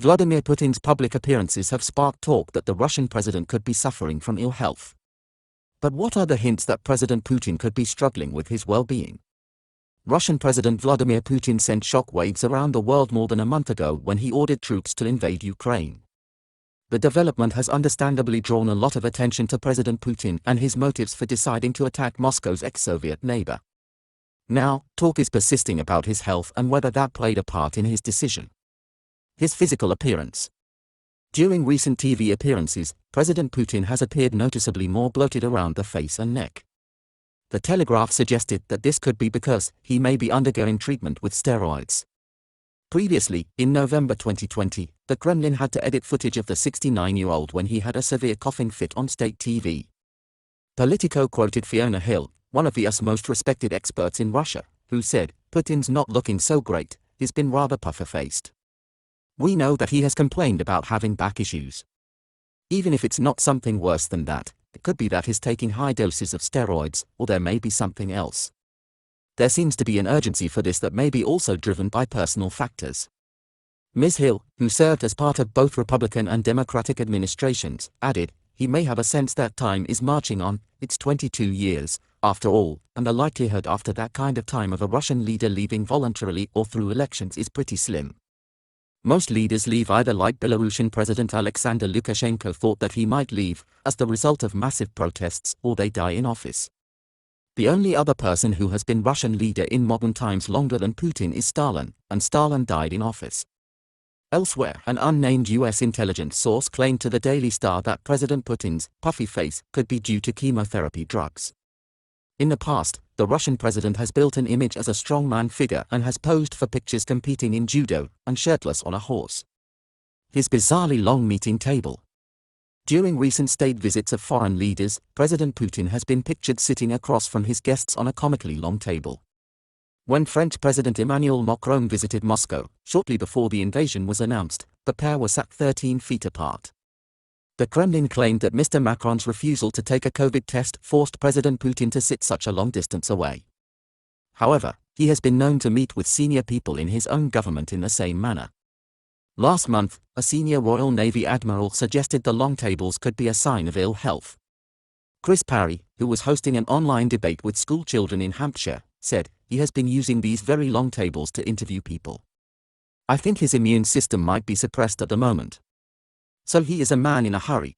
Vladimir Putin's public appearances have sparked talk that the Russian president could be suffering from ill health. But what are the hints that President Putin could be struggling with his well-being? Russian President Vladimir Putin sent shockwaves around the world more than a month ago when he ordered troops to invade Ukraine. The development has understandably drawn a lot of attention to President Putin and his motives for deciding to attack Moscow's ex-Soviet neighbor. Now, talk is persisting about his health and whether that played a part in his decision. His physical appearance. During recent TV appearances, President Putin has appeared noticeably more bloated around the face and neck. The Telegraph suggested that this could be because he may be undergoing treatment with steroids. Previously, in November 2020, the Kremlin had to edit footage of the 69-year-old when he had a severe coughing fit on state TV. Politico quoted Fiona Hill, one of the US's most respected experts in Russia, who said, "Putin's not looking so great, he's been rather puffer-faced. We know that he has complained about having back issues. Even if it's not something worse than that, it could be that he's taking high doses of steroids, or there may be something else. There seems to be an urgency for this that may be also driven by personal factors." Ms. Hill, who served as part of both Republican and Democratic administrations, added, "He may have a sense that time is marching on. It's 22 years, after all, and the likelihood after that kind of time of a Russian leader leaving voluntarily or through elections is pretty slim. Most leaders leave either like Belarusian President Alexander Lukashenko thought that he might leave, as the result of massive protests, or they die in office. The only other person who has been Russian leader in modern times longer than Putin is Stalin, and Stalin died in office." Elsewhere, an unnamed US intelligence source claimed to the Daily Star that President Putin's puffy face could be due to chemotherapy drugs. In the past, the Russian president has built an image as a strongman figure and has posed for pictures competing in judo and shirtless on a horse. His bizarrely long meeting table. During recent state visits of foreign leaders, President Putin has been pictured sitting across from his guests on a comically long table. When French President Emmanuel Macron visited Moscow, shortly before the invasion was announced, the pair were sat 13 feet apart. The Kremlin claimed that Mr. Macron's refusal to take a COVID test forced President Putin to sit such a long distance away. However, he has been known to meet with senior people in his own government in the same manner. Last month, a senior Royal Navy admiral suggested the long tables could be a sign of ill health. Chris Parry, who was hosting an online debate with school children in Hampshire, said, "He has been using these very long tables to interview people. I think his immune system might be suppressed at the moment. So he is a man in a hurry,